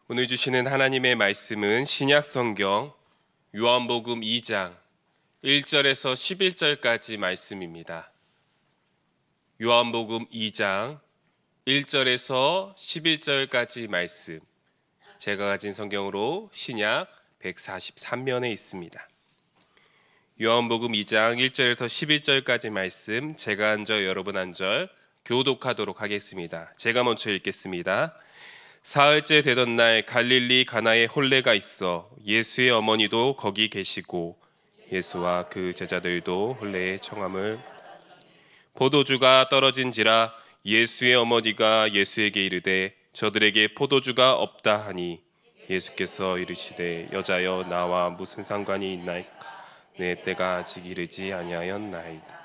오늘 주시는 하나님의 말씀은 신약성경 요한복음 2장 1절에서 11절까지 말씀입니다. 요한복음 2장 1절에서 11절까지 말씀, 제가 가진 성경으로 신약 143면에 있습니다. 요한복음 2장 1절에서 11절까지 말씀, 제가 한 절 여러분 한 절 교독하도록 하겠습니다. 제가 먼저 읽겠습니다. 사흘째 되던 날 갈릴리 가나에 혼례가 있어 예수의 어머니도 거기 계시고 예수와 그 제자들도 혼례의 청함을 포도주가 떨어진지라 예수의 어머니가 예수에게 이르되 저들에게 포도주가 없다 하니 예수께서 이르시되 여자여 나와 무슨 상관이 있나이까 내 때가 아직 이르지 아니하였나이다.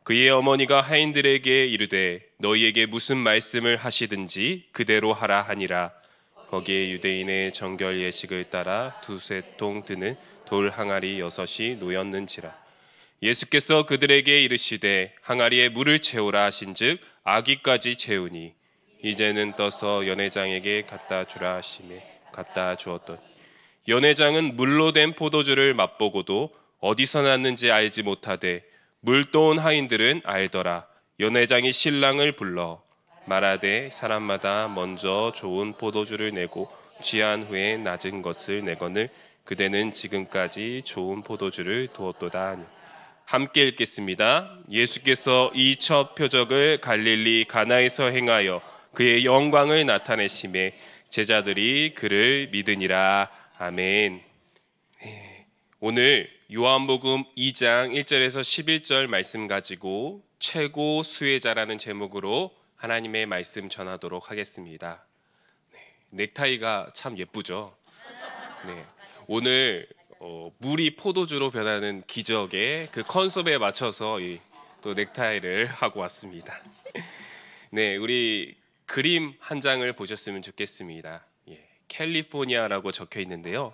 그의 어머니가 하인들에게 이르되 너희에게 무슨 말씀을 하시든지 그대로 하라 하니라. 거기에 유대인의 정결 예식을 따라 두세 통 드는 돌 항아리 6이 놓였는지라. 예수께서 그들에게 이르시되 항아리에 물을 채우라 하신즉 아기까지 채우니 이제는 떠서 연회장에게 갖다 주라 하시매 갖다 주었더니 연회장은 물로 된 포도주를 맛보고도 어디서 났는지 알지 못하되 물 떠온 하인들은 알더라. 연회장이 신랑을 불러 말하되 사람마다 먼저 좋은 포도주를 내고 취한 후에 낮은 것을 내거늘 그대는 지금까지 좋은 포도주를 두었도다 하니. 함께 읽겠습니다. 예수께서 이 첫 표적을 갈릴리 가나에서 행하여 그의 영광을 나타내심에 제자들이 그를 믿으니라. 아멘. 오늘 요한복음 2장 1절에서 11절 말씀 가지고 최고 수혜자라는 제목으로 하나님의 말씀 전하도록 하겠습니다. 넥타이가 참 예쁘죠? 오늘 물이 포도주로 변하는 기적의 그 컨셉에 맞춰서 또 넥타이를 하고 왔습니다. 우리 그림 한 장을 보셨으면 좋겠습니다. 캘리포니아라고 적혀 있는데요.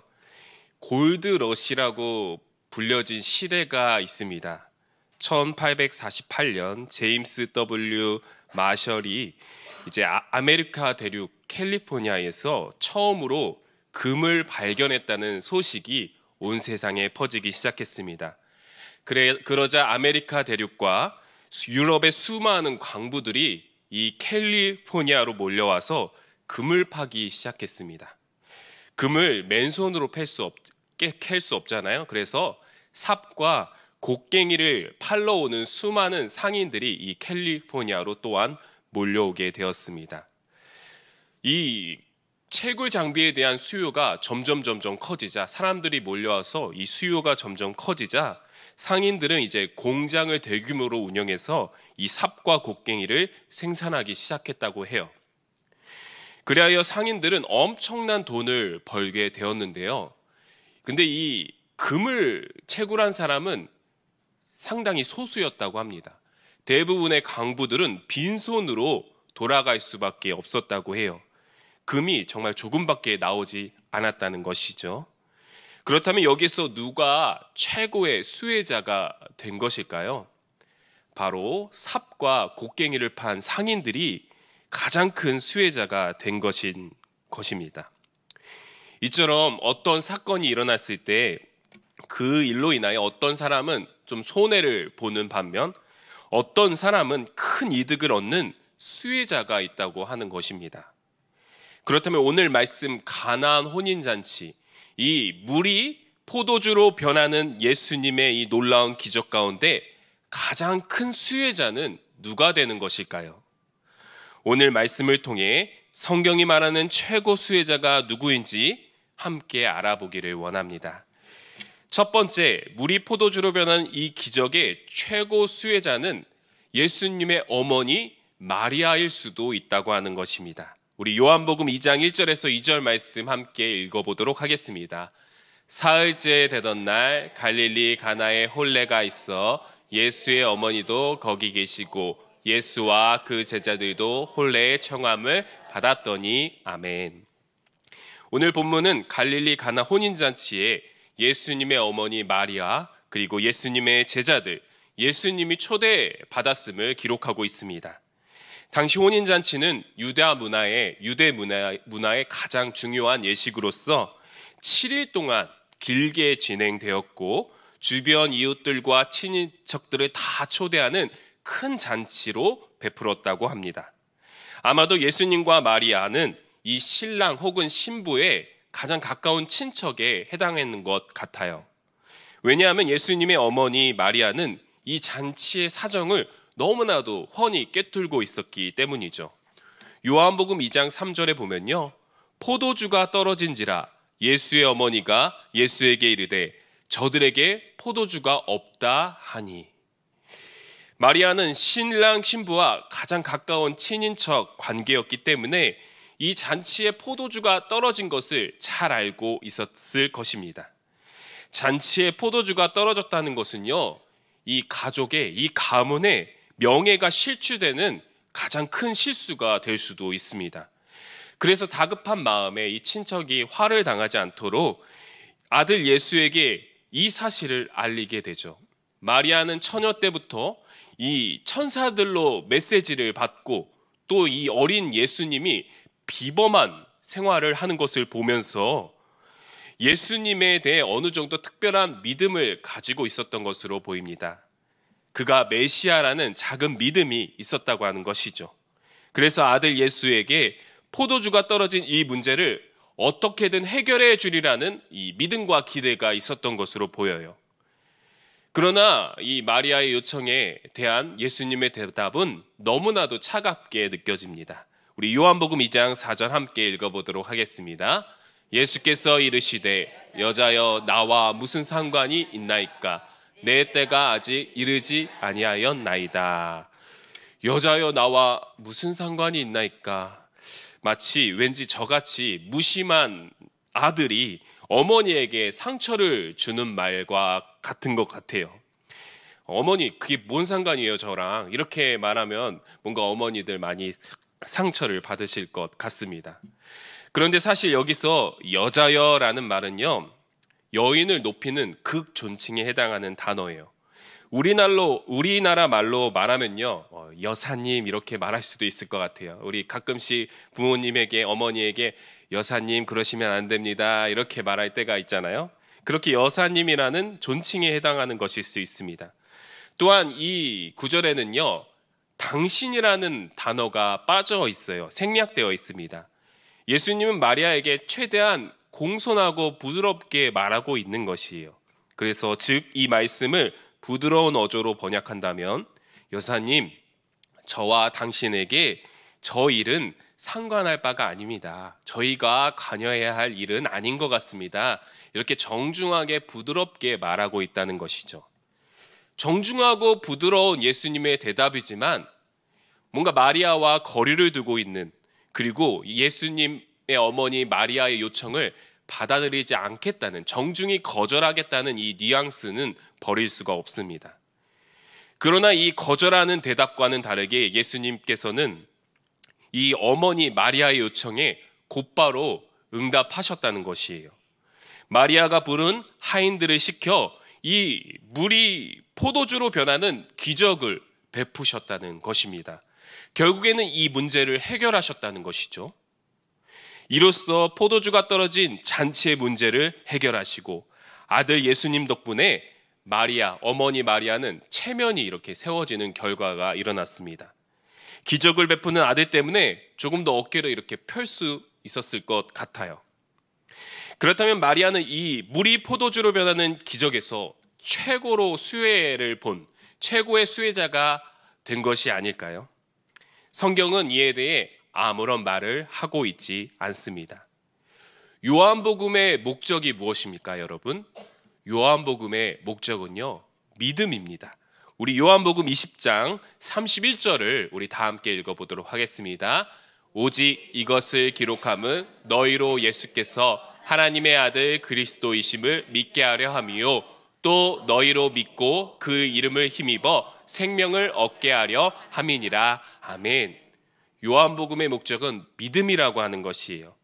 골드러시라고 불려진 시대가 있습니다. 1848년 제임스 W. 마셜이 이제 아메리카 대륙 캘리포니아에서 처음으로 금을 발견했다는 소식이 온 세상에 퍼지기 시작했습니다. 그러자 아메리카 대륙과 유럽의 수많은 광부들이 이 캘리포니아로 몰려와서 금을 파기 시작했습니다. 금을 맨손으로 캘 수 없잖아요. 그래서 삽과 곡괭이를 팔러 오는 수많은 상인들이 이 캘리포니아로 또한 몰려오게 되었습니다. 이 채굴 장비에 대한 수요가 점점 커지자, 사람들이 몰려와서 이 수요가 점점 커지자 상인들은 이제 공장을 대규모로 운영해서 이 삽과 곡괭이를 생산하기 시작했다고 해요. 그리하여 상인들은 엄청난 돈을 벌게 되었는데요. 근데 이 금을 채굴한 사람은 상당히 소수였다고 합니다. 대부분의 강부들은 빈손으로 돌아갈 수밖에 없었다고 해요. 금이 정말 조금밖에 나오지 않았다는 것이죠. 그렇다면 여기서 누가 최고의 수혜자가 된 것일까요? 바로 삽과 곡괭이를 판 상인들이 가장 큰 수혜자가 된 것입니다. 이처럼 어떤 사건이 일어났을 때 그 일로 인하여 어떤 사람은 좀 손해를 보는 반면 어떤 사람은 큰 이득을 얻는 수혜자가 있다고 하는 것입니다. 그렇다면 오늘 말씀 가나안 혼인잔치, 이 물이 포도주로 변하는 예수님의 이 놀라운 기적 가운데 가장 큰 수혜자는 누가 되는 것일까요? 오늘 말씀을 통해 성경이 말하는 최고 수혜자가 누구인지 함께 알아보기를 원합니다. 첫 번째, 물이 포도주로 변한 이 기적의 최고 수혜자는 예수님의 어머니 마리아일 수도 있다고 하는 것입니다. 우리 요한복음 2장 1절에서 2절 말씀 함께 읽어보도록 하겠습니다. 사흘째 되던 날 갈릴리 가나에 혼례가 있어 예수의 어머니도 거기 계시고 예수와 그 제자들도 혼례의 청함을 받았더니 아멘. 오늘 본문은 갈릴리 가나 혼인잔치에 예수님의 어머니 마리아 그리고 예수님의 제자들, 예수님이 초대받았음을 기록하고 있습니다. 당시 혼인잔치는 유대 문화의 가장 중요한 예식으로서 7일 동안 길게 진행되었고 주변 이웃들과 친인척들을 다 초대하는 큰 잔치로 베풀었다고 합니다. 아마도 예수님과 마리아는 이 신랑 혹은 신부의 가장 가까운 친척에 해당하는 것 같아요. 왜냐하면 예수님의 어머니 마리아는 이 잔치의 사정을 너무나도 훤히 꿰뚫고 있었기 때문이죠. 요한복음 2장 3절에 보면요, 포도주가 떨어진지라 예수의 어머니가 예수에게 이르되 저들에게 포도주가 없다 하니. 마리아는 신랑 신부와 가장 가까운 친인척 관계였기 때문에 이 잔치에 포도주가 떨어진 것을 잘 알고 있었을 것입니다. 잔치에 포도주가 떨어졌다는 것은요, 이 가족의, 이 가문의 명예가 실추되는 가장 큰 실수가 될 수도 있습니다. 그래서 다급한 마음에 이 친척이 화를 당하지 않도록 아들 예수에게 이 사실을 알리게 되죠. 마리아는 처녀 때부터 이 천사들로 메시지를 받고 또 이 어린 예수님이 비범한 생활을 하는 것을 보면서 예수님에 대해 어느 정도 특별한 믿음을 가지고 있었던 것으로 보입니다. 그가 메시아라는 작은 믿음이 있었다고 하는 것이죠. 그래서 아들 예수에게 포도주가 떨어진 이 문제를 어떻게든 해결해 주리라는 이 믿음과 기대가 있었던 것으로 보여요. 그러나 이 마리아의 요청에 대한 예수님의 대답은 너무나도 차갑게 느껴집니다. 우리 요한복음 2장 4절 함께 읽어보도록 하겠습니다. 예수께서 이르시되 여자여 나와 무슨 상관이 있나이까? 내 때가 아직 이르지 아니하였나이다. 여자여 나와 무슨 상관이 있나이까? 마치 왠지 저같이 무심한 아들이 어머니에게 상처를 주는 말과 같은 것 같아요. 어머니 그게 뭔 상관이에요 저랑? 이렇게 말하면 뭔가 어머니들 많이 상처를 받으실 것 같습니다. 그런데 사실 여기서 여자여라는 말은요, 여인을 높이는 극존칭에 해당하는 단어예요. 우리나라 말로 말하면요, 여사님 이렇게 말할 수도 있을 것 같아요. 우리 가끔씩 부모님에게, 어머니에게 여사님 그러시면 안 됩니다 이렇게 말할 때가 있잖아요. 그렇게 여사님이라는 존칭에 해당하는 것일 수 있습니다. 또한 이 구절에는요, 당신이라는 단어가 빠져 있어요. 생략되어 있습니다. 예수님은 마리아에게 최대한 공손하고 부드럽게 말하고 있는 것이에요. 그래서 즉 이 말씀을 부드러운 어조로 번역한다면, 여사님 저와 당신에게 저 일은 상관할 바가 아닙니다. 저희가 관여해야 할 일은 아닌 것 같습니다. 이렇게 정중하게 부드럽게 말하고 있다는 것이죠. 정중하고 부드러운 예수님의 대답이지만 뭔가 마리아와 거리를 두고 있는, 그리고 예수님의 어머니 마리아의 요청을 받아들이지 않겠다는, 정중히 거절하겠다는 이 뉘앙스는 버릴 수가 없습니다. 그러나 이 거절하는 대답과는 다르게 예수님께서는 이 어머니 마리아의 요청에 곧바로 응답하셨다는 것이에요. 마리아가 부른 하인들을 시켜 이 물이 포도주로 변하는 기적을 베푸셨다는 것입니다. 결국에는 이 문제를 해결하셨다는 것이죠. 이로써 포도주가 떨어진 잔치의 문제를 해결하시고 아들 예수님 덕분에 어머니 마리아는 체면이 이렇게 세워지는 결과가 일어났습니다. 기적을 베푸는 아들 때문에 조금 더 어깨를 이렇게 펼 수 있었을 것 같아요. 그렇다면 마리아는 이 물이 포도주로 변하는 기적에서 최고로 수혜를 본 최고의 수혜자가 된 것이 아닐까요? 성경은 이에 대해 아무런 말을 하고 있지 않습니다. 요한복음의 목적이 무엇입니까, 여러분? 요한복음의 목적은요, 믿음입니다. 우리 요한복음 20장 31절을 우리 다 함께 읽어보도록 하겠습니다. 오직 이것을 기록함은 너희로 예수께서 하나님의 아들 그리스도이심을 믿게 하려 함이요 또 너희로 믿고 그 이름을 힘입어 생명을 얻게 하려 함이니라. 아멘. 요한복음의 목적은 믿음이라고 하는 것이에요.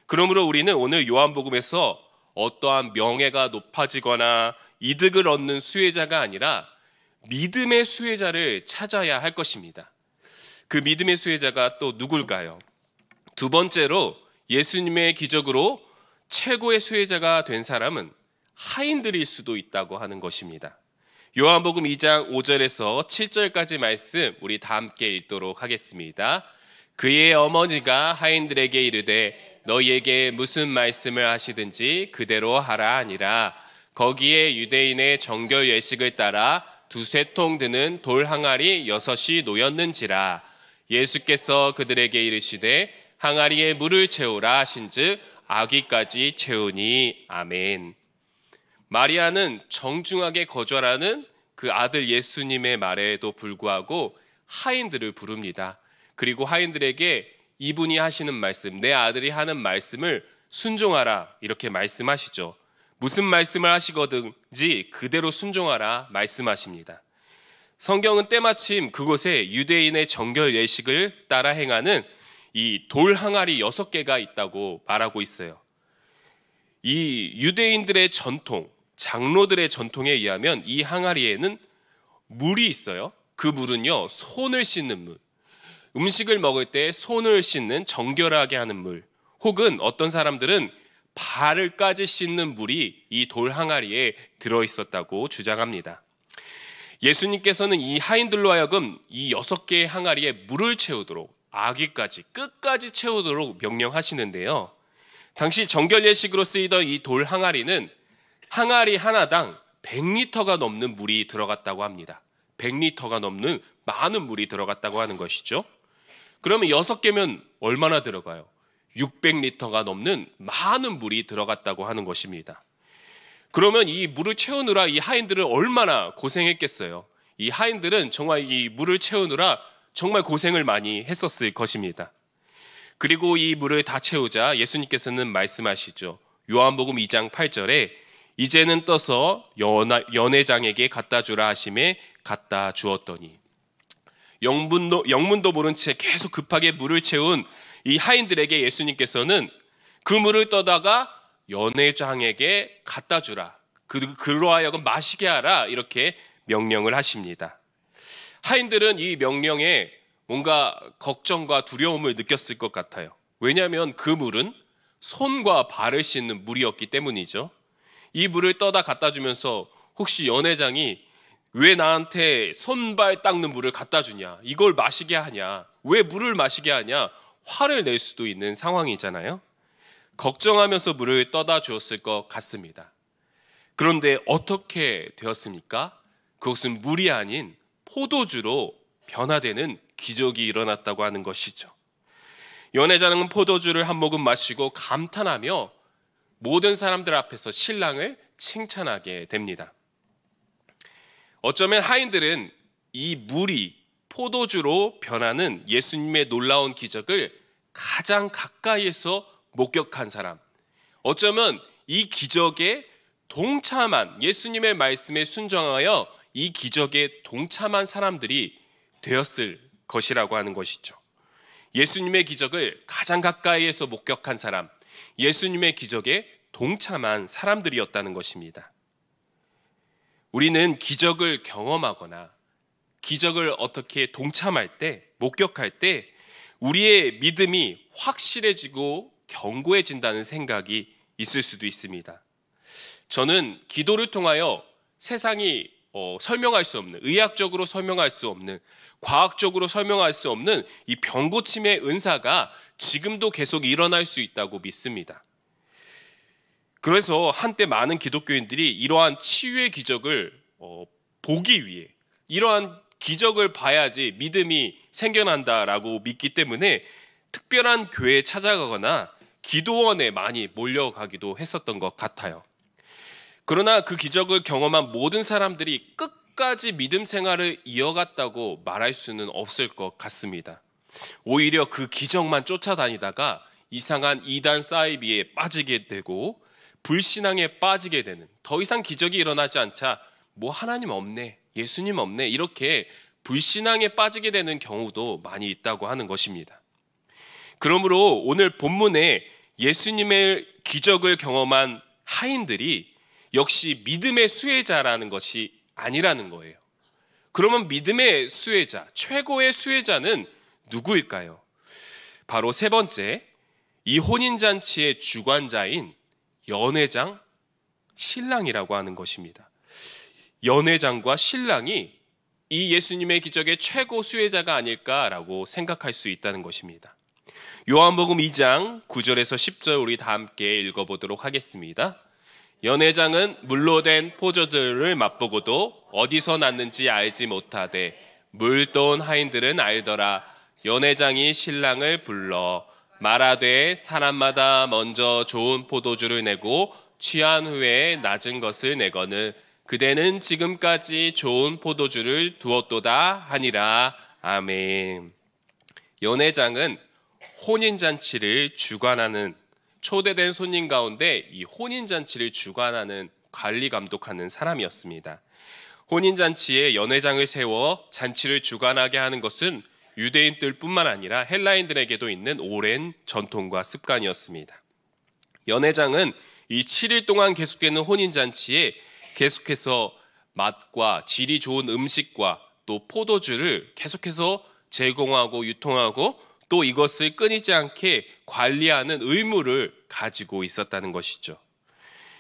그러므로 우리는 오늘 요한복음에서 어떠한 명예가 높아지거나 이득을 얻는 수혜자가 아니라 믿음의 수혜자를 찾아야 할 것입니다. 그 믿음의 수혜자가 또 누굴까요? 두 번째로 예수님의 기적으로 최고의 수혜자가 된 사람은 하인들일 수도 있다고 하는 것입니다. 요한복음 2장 5절에서 7절까지 말씀 우리 다 함께 읽도록 하겠습니다. 그의 어머니가 하인들에게 이르되 너희에게 무슨 말씀을 하시든지 그대로 하라 하니라. 거기에 유대인의 정결 예식을 따라 두세 통 드는 돌 항아리 6이 놓였는지라. 예수께서 그들에게 이르시되 항아리에 물을 채우라 하신즉 아귀까지 채우니. 아멘. 마리아는 정중하게 거절하는 그 아들 예수님의 말에도 불구하고 하인들을 부릅니다. 그리고 하인들에게 이분이 하시는 말씀, 내 아들이 하는 말씀을 순종하라 이렇게 말씀하시죠. 무슨 말씀을 하시거든지 그대로 순종하라 말씀하십니다. 성경은 때마침 그곳에 유대인의 정결 예식을 따라 행하는 이 돌 항아리 6개가 있다고 말하고 있어요. 이 유대인들의 전통, 장로들의 전통에 의하면 이 항아리에는 물이 있어요. 그 물은요, 손을 씻는 물, 음식을 먹을 때 손을 씻는 정결하게 하는 물, 혹은 어떤 사람들은 발을까지 씻는 물이 이 돌 항아리에 들어있었다고 주장합니다. 예수님께서는 이 하인들로 하여금 이 6개의 항아리에 물을 채우도록, 아귀까지 끝까지 채우도록 명령하시는데요. 당시 정결 예식으로 쓰이던 이 돌 항아리는 항아리 하나당 100리터가 넘는 물이 들어갔다고 합니다. 100리터가 넘는 많은 물이 들어갔다고 하는 것이죠. 그러면 6개면 얼마나 들어가요? 600리터가 넘는 많은 물이 들어갔다고 하는 것입니다. 그러면 이 물을 채우느라 이 하인들은 얼마나 고생했겠어요. 이 하인들은 정말 이 물을 채우느라 정말 고생을 많이 했었을 것입니다. 그리고 이 물을 다 채우자 예수님께서는 말씀하시죠. 요한복음 2장 8절에 이제는 떠서 연회장에게 갖다 주라 하심에 갖다 주었더니, 영문도 모른 채 계속 급하게 물을 채운 이 하인들에게 예수님께서는 그 물을 떠다가 연회장에게 갖다 주라, 그로 하여금 마시게 하라 이렇게 명령을 하십니다. 하인들은 이 명령에 뭔가 걱정과 두려움을 느꼈을 것 같아요. 왜냐하면 그 물은 손과 발을 씻는 물이었기 때문이죠. 이 물을 떠다 갖다 주면서 혹시 연회장이 왜 나한테 손발 닦는 물을 갖다 주냐, 이걸 마시게 하냐, 왜 물을 마시게 하냐, 화를 낼 수도 있는 상황이잖아요. 걱정하면서 물을 떠다 주었을 것 같습니다. 그런데 어떻게 되었습니까? 그것은 물이 아닌 포도주로 변화되는 기적이 일어났다고 하는 것이죠. 연회장은 포도주를 한 모금 마시고 감탄하며 모든 사람들 앞에서 신랑을 칭찬하게 됩니다. 어쩌면 하인들은 이 물이 포도주로 변하는 예수님의 놀라운 기적을 가장 가까이에서 목격한 사람, 어쩌면 이 기적에 동참한, 예수님의 말씀에 순종하여 이 기적에 동참한 사람들이 되었을 것이라고 하는 것이죠. 예수님의 기적을 가장 가까이에서 목격한 사람, 예수님의 기적에 동참한 사람들이었다는 것입니다. 우리는 기적을 경험하거나 기적을 어떻게 동참할 때, 목격할 때 우리의 믿음이 확실해지고 견고해진다는 생각이 있을 수도 있습니다. 저는 기도를 통하여 세상이 설명할 수 없는, 의학적으로 설명할 수 없는, 과학적으로 설명할 수 없는 이 병고침의 은사가 지금도 계속 일어날 수 있다고 믿습니다. 그래서 한때 많은 기독교인들이 이러한 치유의 기적을 보기 위해, 이러한 기적을 봐야지 믿음이 생겨난다라고 믿기 때문에 특별한 교회에 찾아가거나 기도원에 많이 몰려가기도 했었던 것 같아요. 그러나 그 기적을 경험한 모든 사람들이 끝까지 믿음 생활을 이어갔다고 말할 수는 없을 것 같습니다. 오히려 그 기적만 쫓아다니다가 이상한 이단 사이비에 빠지게 되고 불신앙에 빠지게 되는, 더 이상 기적이 일어나지 않자 뭐 하나님 없네, 예수님 없네, 이렇게 불신앙에 빠지게 되는 경우도 많이 있다고 하는 것입니다. 그러므로 오늘 본문에 예수님의 기적을 경험한 하인들이 역시 믿음의 수혜자라는 것이 아니라는 거예요. 그러면 믿음의 수혜자, 최고의 수혜자는 누구일까요? 바로 세 번째, 이 혼인잔치의 주관자인 연회장, 신랑이라고 하는 것입니다. 연회장과 신랑이 이 예수님의 기적의 최고 수혜자가 아닐까라고 생각할 수 있다는 것입니다. 요한복음 2장 9절에서 10절 우리 다 함께 읽어보도록 하겠습니다. 연회장은 물로 된 포도주를 맛보고도 어디서 났는지 알지 못하되 물 떠온 하인들은 알더라. 연회장이 신랑을 불러 말하되 사람마다 먼저 좋은 포도주를 내고 취한 후에 낮은 것을 내거늘 그대는 지금까지 좋은 포도주를 두었도다 하니라. 아멘. 연회장은 혼인잔치를 주관하는, 초대된 손님 가운데 이 혼인잔치를 주관하는, 관리 감독하는 사람이었습니다. 혼인잔치에 연회장을 세워 잔치를 주관하게 하는 것은 유대인들뿐만 아니라 헬라인들에게도 있는 오랜 전통과 습관이었습니다. 연회장은 이 7일 동안 계속되는 혼인잔치에 계속해서 맛과 질이 좋은 음식과 또 포도주를 계속해서 제공하고 유통하고 또 이것을 끊이지 않게 관리하는 의무를 가지고 있었다는 것이죠.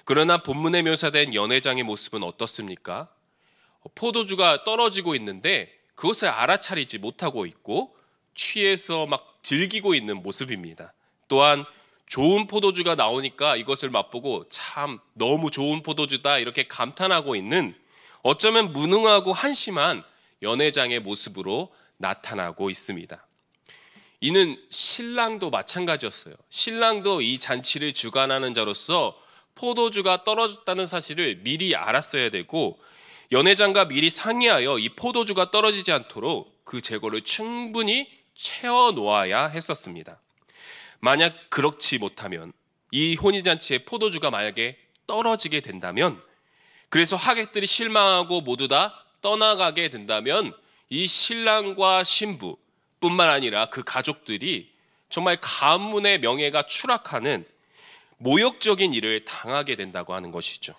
그러나 본문에 묘사된 연회장의 모습은 어떻습니까? 포도주가 떨어지고 있는데 그것을 알아차리지 못하고 있고 취해서 막 즐기고 있는 모습입니다. 또한 좋은 포도주가 나오니까 이것을 맛보고 참 너무 좋은 포도주다 이렇게 감탄하고 있는, 어쩌면 무능하고 한심한 연회장의 모습으로 나타나고 있습니다. 이는 신랑도 마찬가지였어요. 신랑도 이 잔치를 주관하는 자로서 포도주가 떨어졌다는 사실을 미리 알았어야 되고 연회장과 미리 상의하여 이 포도주가 떨어지지 않도록 그 재고를 충분히 채워 놓아야 했었습니다. 만약 그렇지 못하면, 이 혼인잔치에 포도주가 만약에 떨어지게 된다면, 그래서 하객들이 실망하고 모두 다 떠나가게 된다면 이 신랑과 신부 뿐만 아니라 그 가족들이 정말 가문의 명예가 추락하는 모욕적인 일을 당하게 된다고 하는 것이죠.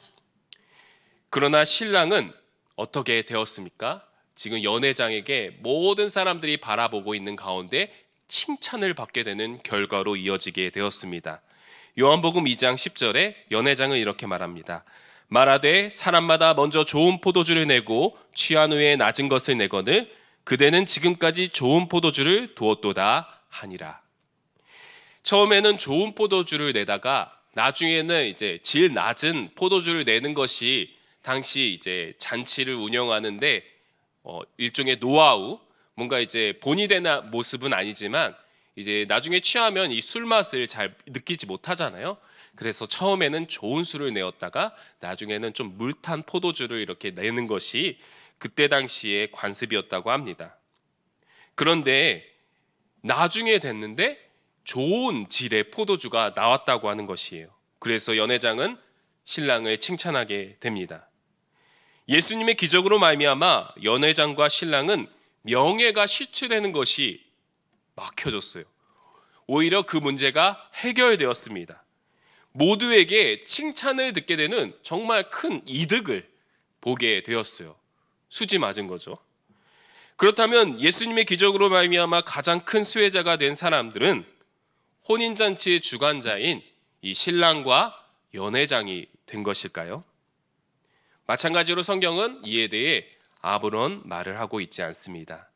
그러나 신랑은 어떻게 되었습니까? 지금 연회장에게 모든 사람들이 바라보고 있는 가운데 칭찬을 받게 되는 결과로 이어지게 되었습니다. 요한복음 2장 10절에 연회장은 이렇게 말합니다. 말하되 사람마다 먼저 좋은 포도주를 내고 취한 후에 낮은 것을 내거늘 그대는 지금까지 좋은 포도주를 두었도다 하니라. 처음에는 좋은 포도주를 내다가 나중에는 이제 질 낮은 포도주를 내는 것이 당시 이제 잔치를 운영하는데 일종의 노하우, 뭔가 이제 본이 되는 모습은 아니지만 이제 나중에 취하면 이 술 맛을 잘 느끼지 못하잖아요. 그래서 처음에는 좋은 술을 내었다가 나중에는 좀 물탄 포도주를 이렇게 내는 것이 그때 당시의 관습이었다고 합니다. 그런데 나중에 됐는데 좋은 질의 포도주가 나왔다고 하는 것이에요. 그래서 연회장은 신랑을 칭찬하게 됩니다. 예수님의 기적으로 말미암아 연회장과 신랑은 명예가 실추되는 것이 막혀졌어요. 오히려 그 문제가 해결되었습니다. 모두에게 칭찬을 듣게 되는 정말 큰 이득을 보게 되었어요. 수지 맞은 거죠. 그렇다면 예수님의 기적으로 말미암아 가장 큰 수혜자가 된 사람들은 혼인잔치의 주관자인 이 신랑과 연회장이 된 것일까요? 마찬가지로 성경은 이에 대해 아무런 말을 하고 있지 않습니다.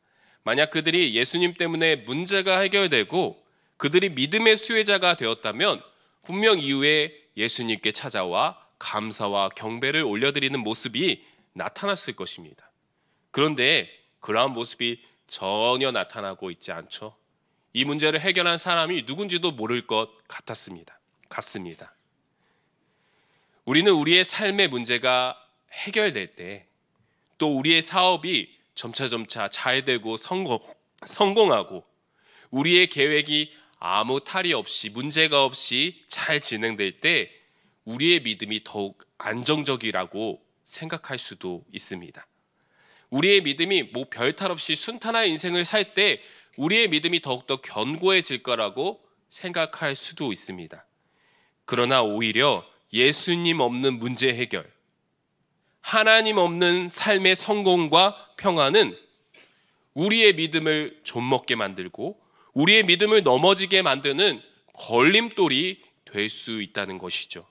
만약 그들이 예수님 때문에 문제가 해결되고 그들이 믿음의 수혜자가 되었다면 분명 이후에 예수님께 찾아와 감사와 경배를 올려드리는 모습이 나타났을 것입니다. 그런데 그러한 모습이 전혀 나타나고 있지 않죠. 이 문제를 해결한 사람이 누군지도 모를 것 같습니다. 우리는 우리의 삶의 문제가 해결될 때, 또 우리의 사업이 점차 잘 되고 성공하고 우리의 계획이 아무 탈이 없이 문제가 없이 잘 진행될 때 우리의 믿음이 더욱 안정적이라고 생각할 수도 있습니다. 우리의 믿음이 뭐 별탈 없이 순탄한 인생을 살 때 우리의 믿음이 더욱더 견고해질 거라고 생각할 수도 있습니다. 그러나 오히려 예수님 없는 문제 해결, 하나님 없는 삶의 성공과 평안은 우리의 믿음을 좀먹게 만들고 우리의 믿음을 넘어지게 만드는 걸림돌이 될 수 있다는 것이죠.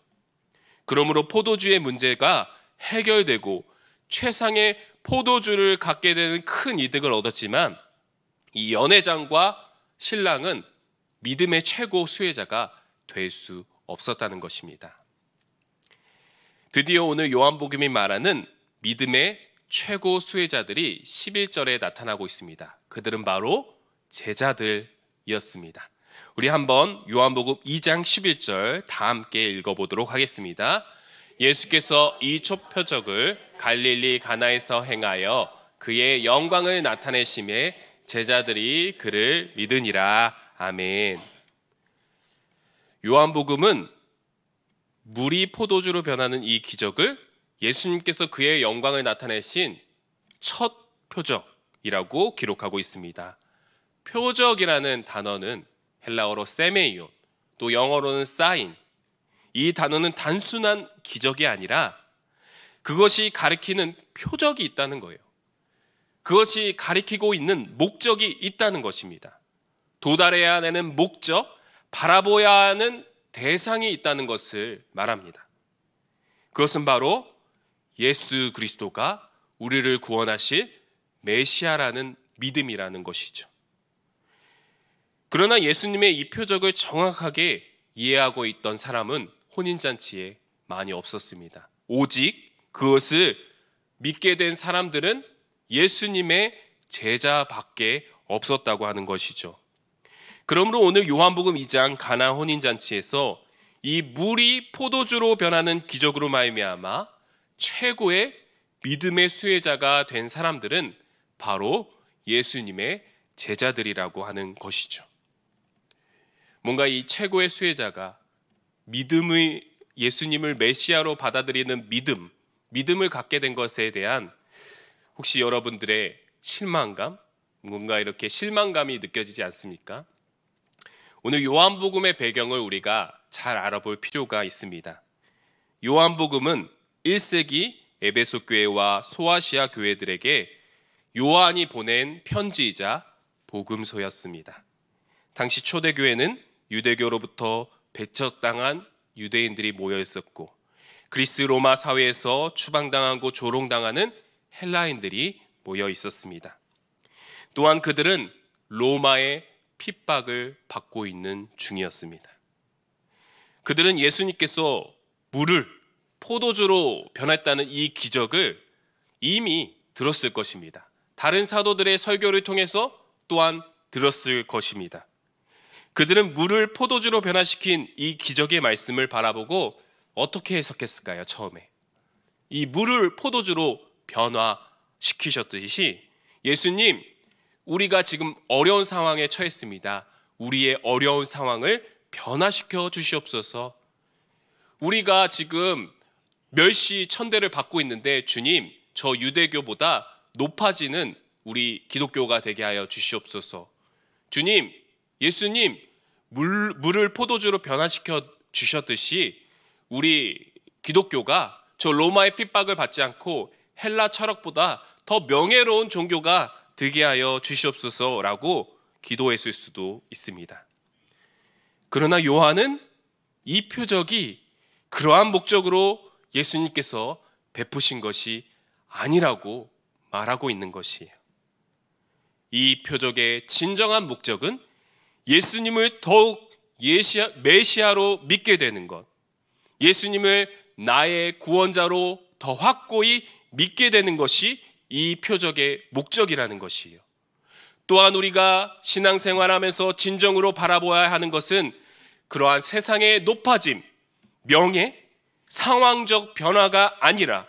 그러므로 포도주의 문제가 해결되고 최상의 포도주를 갖게 되는 큰 이득을 얻었지만 이 연회장과 신랑은 믿음의 최고 수혜자가 될 수 없었다는 것입니다. 드디어 오늘 요한복음이 말하는 믿음의 최고 수혜자들이 11절에 나타나고 있습니다. 그들은 바로 제자들이었습니다. 우리 한번 요한복음 2장 11절 다 함께 읽어보도록 하겠습니다. 예수께서 이 초표적을 갈릴리 가나에서 행하여 그의 영광을 나타내심에 제자들이 그를 믿으니라. 아멘. 요한복음은 물이 포도주로 변하는 이 기적을 예수님께서 그의 영광을 나타내신 첫 표적이라고 기록하고 있습니다. 표적이라는 단어는 헬라어로 세메이온, 또 영어로는 사인. 이 단어는 단순한 기적이 아니라 그것이 가리키는 표적이 있다는 거예요. 그것이 가리키고 있는 목적이 있다는 것입니다. 도달해야 하는 목적, 바라보야 하는 대상이 있다는 것을 말합니다. 그것은 바로 예수 그리스도가 우리를 구원하실 메시아라는 믿음이라는 것이죠. 그러나 예수님의 이 표적을 정확하게 이해하고 있던 사람은 혼인잔치에 많이 없었습니다. 오직 그것을 믿게 된 사람들은 예수님의 제자밖에 없었다고 하는 것이죠. 그러므로 오늘 요한복음 2장 가나 혼인잔치에서 이 물이 포도주로 변하는 기적으로 말미암아 최고의 믿음의 수혜자가 된 사람들은 바로 예수님의 제자들이라고 하는 것이죠. 뭔가 이 최고의 수혜자가 믿음의 예수님을 메시아로 받아들이는 믿음을 갖게 된 것에 대한 혹시 여러분들의 실망감, 뭔가 이렇게 실망감이 느껴지지 않습니까? 오늘 요한복음의 배경을 우리가 잘 알아볼 필요가 있습니다. 요한복음은 1세기 에베소 교회와 소아시아 교회들에게 요한이 보낸 편지이자 복음서였습니다. 당시 초대교회는 유대교로부터 배척당한 유대인들이 모여 있었고 그리스 로마 사회에서 추방당하고 조롱당하는 헬라인들이 모여 있었습니다. 또한 그들은 로마의 핍박을 받고 있는 중이었습니다. 그들은 예수님께서 물을 포도주로 변했다는 이 기적을 이미 들었을 것입니다. 다른 사도들의 설교를 통해서 또한 들었을 것입니다. 그들은 물을 포도주로 변화시킨 이 기적의 말씀을 바라보고 어떻게 해석했을까요? 처음에 이 물을 포도주로 변화시키셨듯이 예수님, 우리가 지금 어려운 상황에 처했습니다. 우리의 어려운 상황을 변화시켜 주시옵소서. 우리가 지금 멸시 천대를 받고 있는데 주님, 저 유대교보다 높아지는 우리 기독교가 되게 하여 주시옵소서. 주님, 예수님, 물을 포도주로 변화시켜 주셨듯이 우리 기독교가 저 로마의 핍박을 받지 않고 헬라 철학보다 더 명예로운 종교가 되게 하여 주시옵소서라고 기도했을 수도 있습니다. 그러나 요한은 이 표적이 그러한 목적으로 예수님께서 베푸신 것이 아니라고 말하고 있는 것이에요. 이 표적의 진정한 목적은 예수님을 더욱 메시아로 믿게 되는 것, 예수님을 나의 구원자로 더 확고히 믿게 되는 것이 이 표적의 목적이라는 것이에요. 또한 우리가 신앙생활하면서 진정으로 바라보아야 하는 것은 그러한 세상의 높아짐, 명예, 상황적 변화가 아니라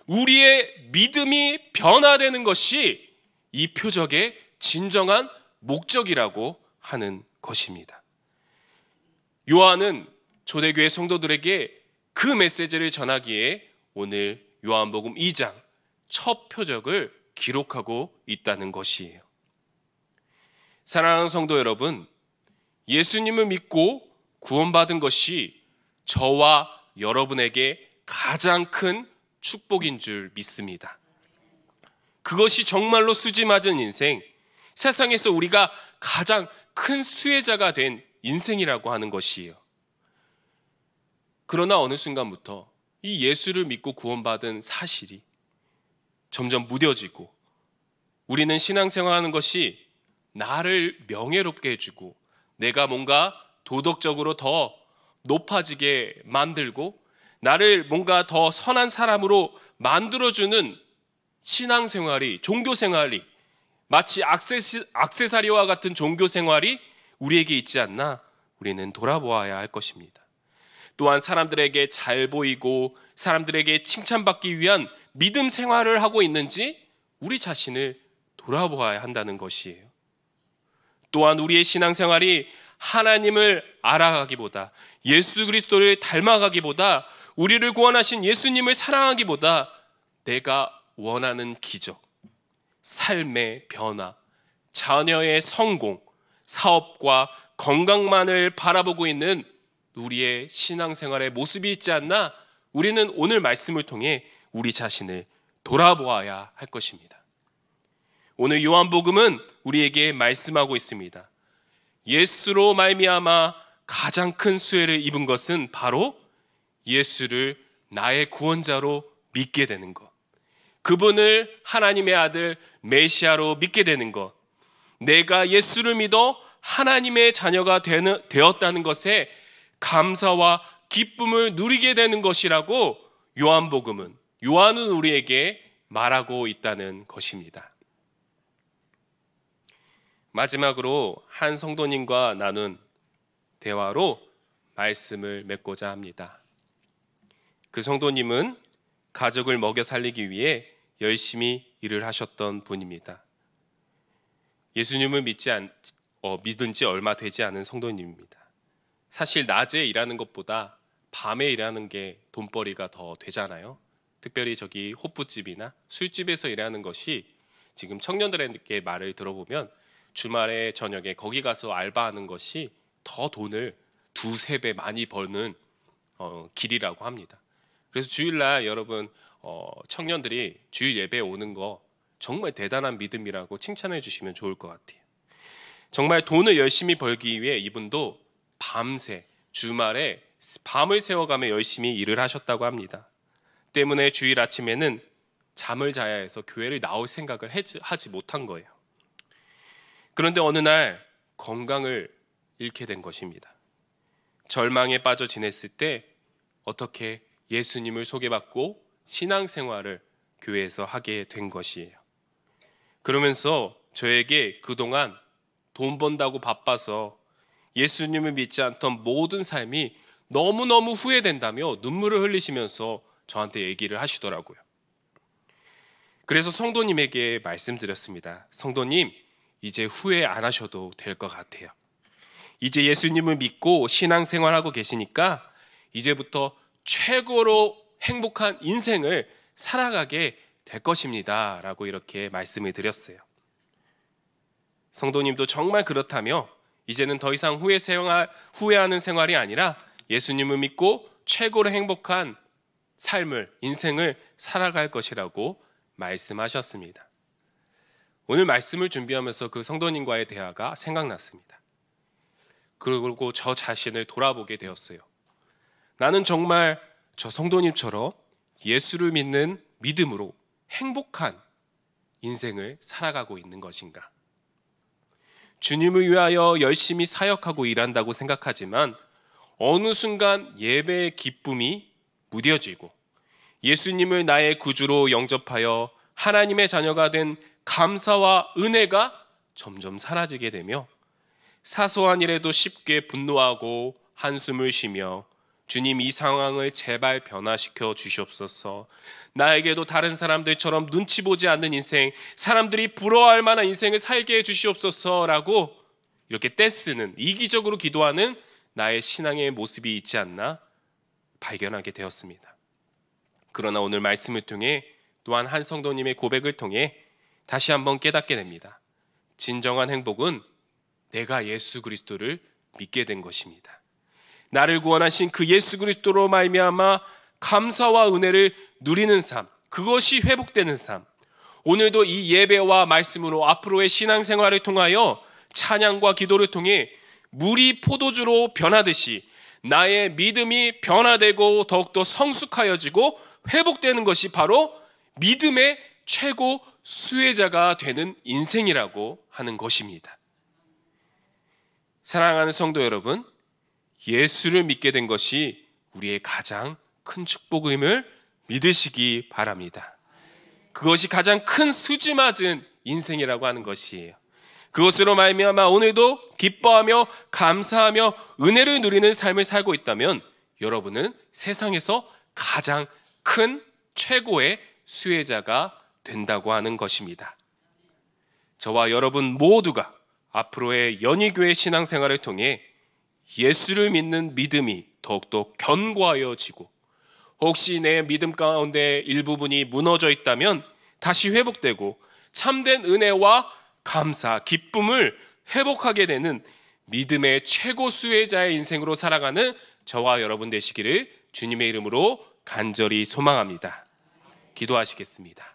우리의 믿음이 변화되는 것이 이 표적의 진정한 목적이라고 하는 것입니다. 요한은 초대교회 성도들에게 그 메시지를 전하기에 오늘 요한복음 2장 첫 표적을 기록하고 있다는 것이에요. 사랑하는 성도 여러분, 예수님을 믿고 구원받은 것이 저와 여러분에게 가장 큰 축복인 줄 믿습니다. 그것이 정말로 수지 맞은 인생, 세상에서 우리가 가장 큰 수혜자가 된 인생이라고 하는 것이에요. 그러나 어느 순간부터 이 예수를 믿고 구원받은 사실이 점점 무뎌지고, 우리는 신앙생활하는 것이 나를 명예롭게 해주고 내가 뭔가 도덕적으로 더 높아지게 만들고 나를 뭔가 더 선한 사람으로 만들어주는 신앙생활이, 종교생활이, 마치 액세서리와 같은 종교생활이 우리에게 있지 않나 우리는 돌아보아야 할 것입니다. 또한 사람들에게 잘 보이고 사람들에게 칭찬받기 위한 믿음 생활을 하고 있는지 우리 자신을 돌아보아야 한다는 것이에요. 또한 우리의 신앙생활이 하나님을 알아가기보다, 예수 그리스도를 닮아가기보다, 우리를 구원하신 예수님을 사랑하기보다 내가 원하는 기적, 삶의 변화, 자녀의 성공, 사업과 건강만을 바라보고 있는 우리의 신앙생활의 모습이 있지 않나 우리는 오늘 말씀을 통해 우리 자신을 돌아보아야 할 것입니다. 오늘 요한복음은 우리에게 말씀하고 있습니다. 예수로 말미암아 가장 큰 수혜를 입은 것은 바로 예수를 나의 구원자로 믿게 되는 것, 그분을 하나님의 아들 메시아로 믿게 되는 것, 내가 예수를 믿어 하나님의 자녀가 되었다는 것에 감사와 기쁨을 누리게 되는 것이라고 요한은 우리에게 말하고 있다는 것입니다. 마지막으로 한 성도님과 나눈 대화로 말씀을 맺고자 합니다. 그 성도님은 가족을 먹여 살리기 위해 열심히 일을 하셨던 분입니다. 예수님을 믿은 지 얼마 되지 않은 성도님입니다. 사실 낮에 일하는 것보다 밤에 일하는 게 돈벌이가 더 되잖아요. 특별히 저기 호프집이나 술집에서 일하는 것이 지금 청년들에게 말을 들어보면 주말에 저녁에 거기 가서 알바하는 것이 더 돈을 2-3배 많이 버는 길이라고 합니다. 그래서 주일날 여러분 청년들이 주일 예배에 오는 거 정말 대단한 믿음이라고 칭찬해 주시면 좋을 것 같아요. 정말 돈을 열심히 벌기 위해 이분도 밤새 주말에 밤을 새워가며 열심히 일을 하셨다고 합니다. 때문에 주일 아침에는 잠을 자야 해서 교회를 나올 생각을 하지 못한 거예요. 그런데 어느 날 건강을 잃게 된 것입니다. 절망에 빠져 지냈을 때 어떻게 예수님을 소개받고 신앙생활을 교회에서 하게 된 것이에요. 그러면서 저에게 그동안 돈 번다고 바빠서 예수님을 믿지 않던 모든 삶이 너무너무 후회된다며 눈물을 흘리시면서 저한테 얘기를 하시더라고요. 그래서 성도님에게 말씀드렸습니다. 성도님, 이제 후회 안 하셔도 될 것 같아요. 이제 예수님을 믿고 신앙생활하고 계시니까 이제부터 최고로 행복한 인생을 살아가게 될 것입니다 라고 이렇게 말씀을 드렸어요. 성도님도 정말 그렇다며 이제는 더 이상 후회하는 생활이 아니라 예수님을 믿고 최고로 행복한 삶을, 인생을 살아갈 것이라고 말씀하셨습니다. 오늘 말씀을 준비하면서 그 성도님과의 대화가 생각났습니다. 그리고 저 자신을 돌아보게 되었어요. 나는 정말 저 성도님처럼 예수를 믿는 믿음으로 행복한 인생을 살아가고 있는 것인가? 주님을 위하여 열심히 사역하고 일한다고 생각하지만 어느 순간 예배의 기쁨이 무뎌지고 예수님을 나의 구주로 영접하여 하나님의 자녀가 된 감사와 은혜가 점점 사라지게 되며 사소한 일에도 쉽게 분노하고 한숨을 쉬며 주님, 이 상황을 제발 변화시켜 주시옵소서. 나에게도 다른 사람들처럼 눈치 보지 않는 인생, 사람들이 부러워할 만한 인생을 살게 해 주시옵소서라고 이렇게 떼쓰는, 이기적으로 기도하는 나의 신앙의 모습이 있지 않나 발견하게 되었습니다. 그러나 오늘 말씀을 통해 또한 한 성도님의 고백을 통해 다시 한번 깨닫게 됩니다. 진정한 행복은 내가 예수 그리스도를 믿게 된 것입니다. 나를 구원하신 그 예수 그리스도로 말미암아 감사와 은혜를 누리는 삶, 그것이 회복되는 삶, 오늘도 이 예배와 말씀으로 앞으로의 신앙생활을 통하여 찬양과 기도를 통해 물이 포도주로 변하듯이 나의 믿음이 변화되고 더욱더 성숙하여지고 회복되는 것이 바로 믿음의 최고 수혜자가 되는 인생이라고 하는 것입니다. 사랑하는 성도 여러분, 예수를 믿게 된 것이 우리의 가장 큰 축복임을 믿으시기 바랍니다. 그것이 가장 큰 수지맞은 인생이라고 하는 것이에요. 그것으로 말미암아 오늘도 기뻐하며 감사하며 은혜를 누리는 삶을 살고 있다면 여러분은 세상에서 가장 큰 최고의 수혜자가 된다고 하는 것입니다. 저와 여러분 모두가 앞으로의 연희교회 신앙생활을 통해 예수를 믿는 믿음이 더욱더 견고하여지고 혹시 내 믿음 가운데 일부분이 무너져 있다면 다시 회복되고 참된 은혜와 감사, 기쁨을 회복하게 되는 믿음의 최고 수혜자의 인생으로 살아가는 저와 여러분 되시기를 주님의 이름으로 간절히 소망합니다. 기도하시겠습니다.